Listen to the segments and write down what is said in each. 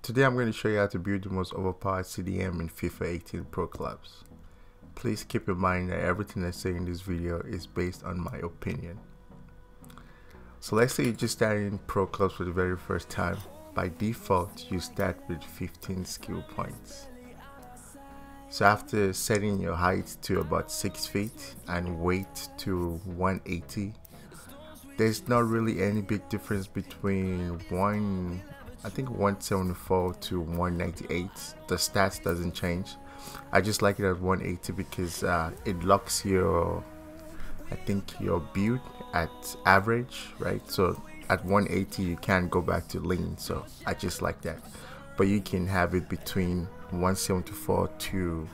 Today I'm going to show you how to build the most overpowered CDM in FIFA 18 Pro Clubs. Please keep in mind that everything I say in this video is based on my opinion. So let's say you just start in Pro Clubs for the very first time. By default, you start with 15 skill points. So after setting your height to about 6 feet and weight to 180, there's not really any big difference between 174 to 198. The stats doesn't change. I just like it at 180 because it locks your, I think, your build at average, right? So at 180 you can't go back to lean, so I just like that. But you can have it between 174 to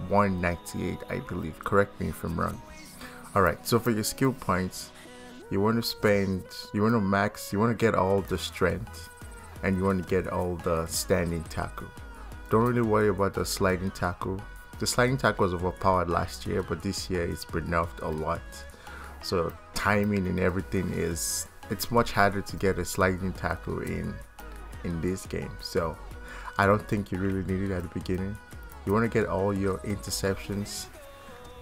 198, I believe. Correct me if I'm wrong. Alright, so for your skill points, you want to get all the strength, and you want to get all the standing tackle. Don't really worry about the sliding tackle. The sliding tackle was overpowered last year, but this year it's been nerfed a lot. So timing and everything it's much harder to get a sliding tackle in this game. So I don't think you really need it at the beginning. You want to get all your interceptions.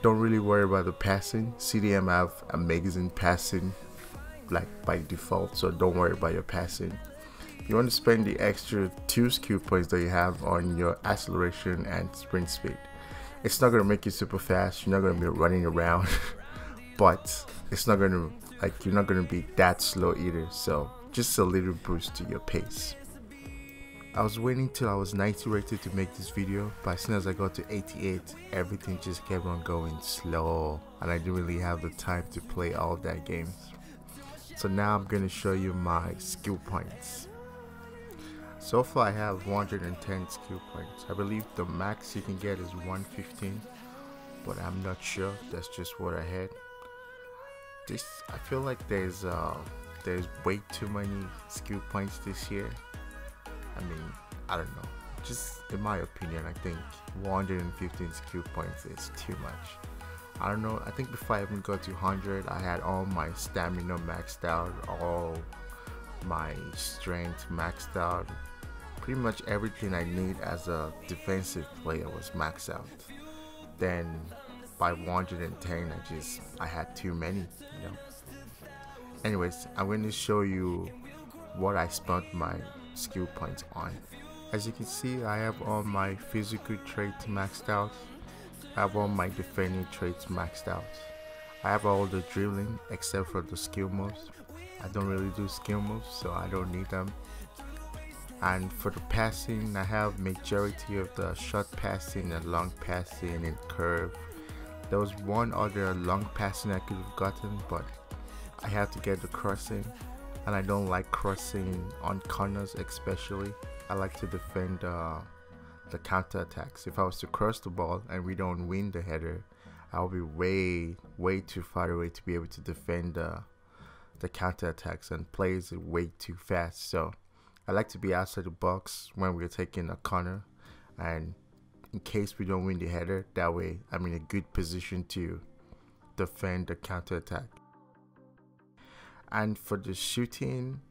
Don't really worry about the passing. CDM have amazing passing, like by default, so don't worry about your passing. You want to spend the extra 2 skill points that you have on your acceleration and sprint speed. It's not going to make you super fast, you're not going to be running around, but it's not going to, you're not going to be that slow either, so just a little boost to your pace. I was waiting till I was 90 rated to make this video, but as soon as I got to 88, everything just kept on going slow, and I didn't really have the time to play all that games. So now I'm going to show you my skill points. So far I have 110 skill points. I believe the max you can get is 115, but I'm not sure. That's just what I had. I feel like there's way too many skill points this year. I mean, I don't know. Just in my opinion, I think 115 skill points is too much. I don't know. I think before I even got to 100, I had all my stamina maxed out, all my strength maxed out. Pretty much everything I need as a defensive player was maxed out. Then by 110, I had too many, you know. Anyways, I'm going to show you what I spent my skill points on. As you can see, I have all my physical traits maxed out. I have all my defending traits maxed out. I have all the dribbling except for the skill moves. I don't really do skill moves, so I don't need them. And for the passing, I have majority of the short passing and long passing and curve. There was one other long passing I could have gotten, but I had to get the crossing, and I don't like crossing on corners especially. I like to defend the counter attacks. If I was to cross the ball and we don't win the header, I'll be way too far away to be able to defend the counter attacks, and plays it way too fast. So I like to be outside the box when we're taking a corner, and in case we don't win the header, that way I'm in a good position to defend the counter attack. And for the shooting,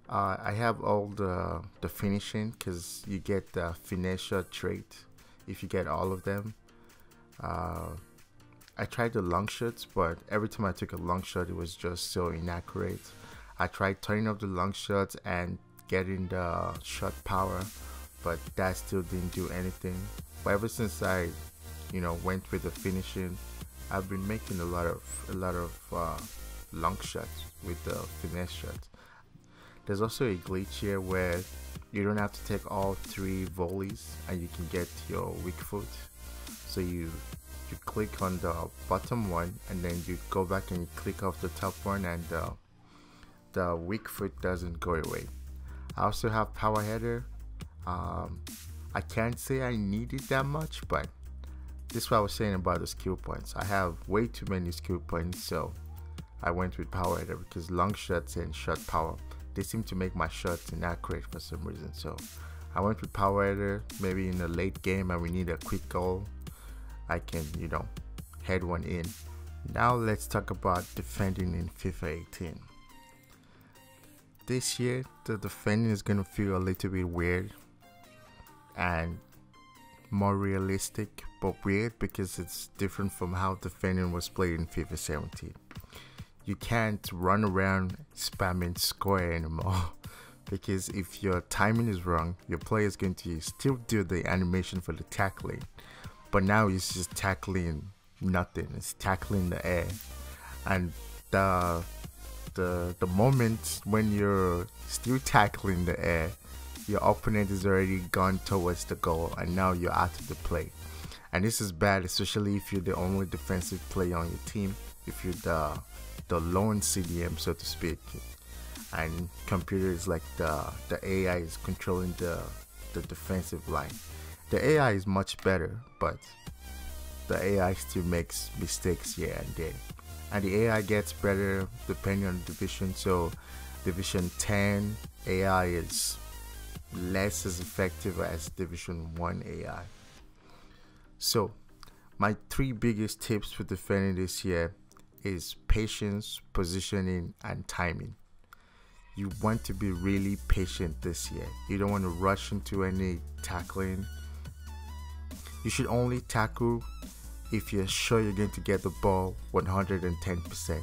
I have all the finishing, because you get the finesse shot trait if you get all of them. I tried the long shots, but every time I took a long shot it was just so inaccurate. I tried turning up the long shots and getting the shot power, but that still didn't do anything. But ever since I went with the finishing, I've been making a lot of long shots with the finesse shots. There's also a glitch here where you don't have to take all 3 volleys and you can get your weak foot. So you click on the bottom one, and then you go back and you click off the top one, and the weak foot doesn't go away. I also have power header. I can't say I need it that much, but this is what I was saying about the skill points. I have way too many skill points, so I went with power header, because long shots and shot power, they seem to make my shots inaccurate for some reason. So I went with power header. Maybe in a late game and we need a quick goal, I can head one in. Now let's talk about defending in FIFA 18. this year the defending is gonna feel a little bit weird and more realistic, but weird because it's different from how defending was played in FIFA 17. You can't run around spamming square anymore because if your timing is wrong, your player is going to still do the animation for the tackling, but now it's just tackling nothing. It's tackling the air, and the moment when you're still tackling the air, your opponent is already gone towards the goal and now you're out of the play. And this is bad, especially if you're the only defensive player on your team, if you're the lone CDM, so to speak, and computer is like the AI is controlling the defensive line. The AI is much better, but the AI still makes mistakes here and there, and the AI gets better depending on the division. So division 10 AI is less as effective as division 1 AI. So my 3 biggest tips for defending this year is patience, positioning, and timing. You want to be really patient this year. You don't want to rush into any tackling. You should only tackle if you're sure you're going to get the ball 110%.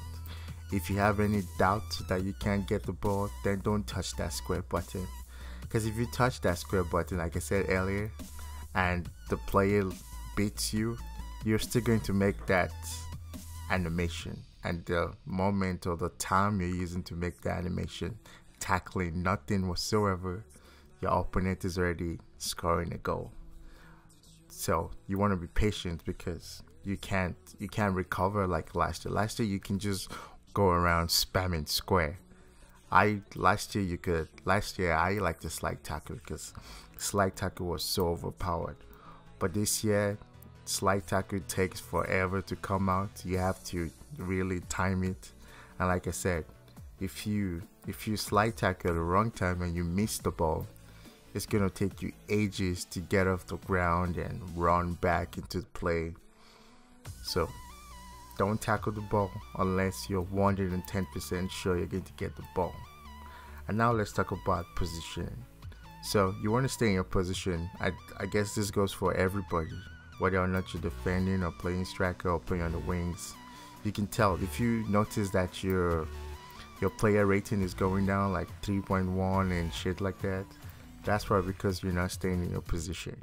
If you have any doubt that you can't get the ball, then don't touch that square button. Because if you touch that square button, like I said earlier, and the player beats you, you're still going to make that animation. And the moment or the time you're using to make the animation, tackling nothing whatsoever, your opponent is already scoring a goal. So you want to be patient because you can't recover like last year. Last year you can just go around spamming square. Last year I liked the slide tackle because slide tackle was so overpowered. But this year slide tackle takes forever to come out. You have to really time it. And like I said, if you slide tackle at the wrong time and you miss the ball, it's gonna take you ages to get off the ground and run back into the play. So don't tackle the ball unless you're 110% sure you're going to get the ball. And now let's talk about positioning. So you want to stay in your position. I guess this goes for everybody, whether or not you're defending or playing striker or playing on the wings. You can tell if you notice that your player rating is going down like 3.1 and shit like that. That's probably because you're not staying in your position.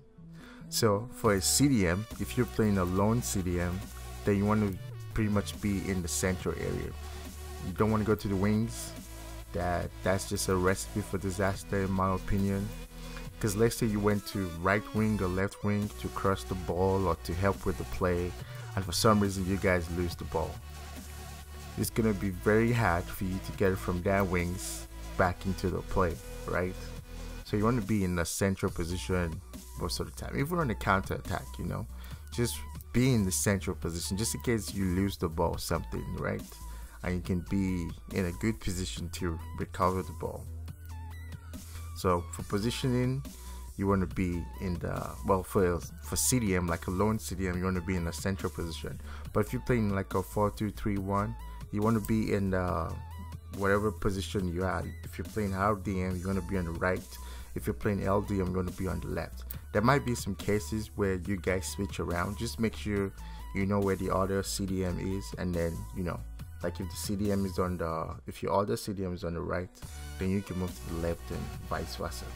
So for a CDM, if you're playing a lone CDM, then you want to pretty much be in the central area. You don't want to go to the wings. That's just a recipe for disaster in my opinion. Because let's say you went to right wing or left wing to cross the ball or to help with the play, and for some reason you guys lose the ball. It's gonna be very hard for you to get it from that wings back into the play, right? So you want to be in the central position most of the time, even on the counter attack, you know, just be in the central position just in case you lose the ball or something, right? And you can be in a good position to recover the ball. So for positioning, you want to be in the, well, for CDM, like a lone CDM, you want to be in the central position. But if you're playing like a 4-2-3-1, you want to be in the whatever position you are. If you're playing RDM, you want to be on the right. If you're playing LDM, you want to be on the left. There might be some cases where you guys switch around. Just make sure you know where the other CDM is, and then, you know, like if the CDM is on the, if your other CDM is on the right, then you can move to the left and vice versa.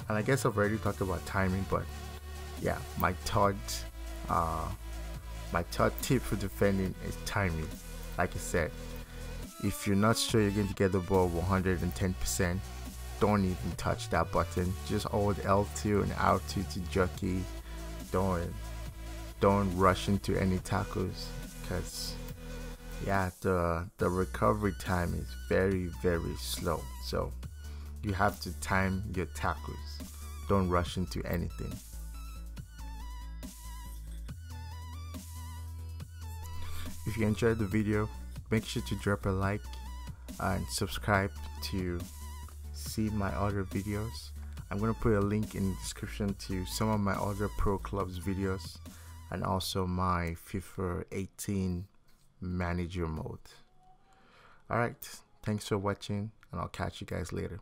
And I guess I've already talked about timing, but yeah, my third tip for defending is timing. Like I said, if you're not sure you're going to get the ball 110%, don't even touch that button. Just hold L2 and R2 to jockey. Don't rush into any tackles, because yeah, the recovery time is very, very slow. So you have to time your tackles. Don't rush into anything. If you enjoyed the video, make sure to drop a like and subscribe to see my other videos. I'm going to put a link in the description to some of my other pro clubs videos and also my FIFA 18 manager mode. Alright, thanks for watching, and I'll catch you guys later.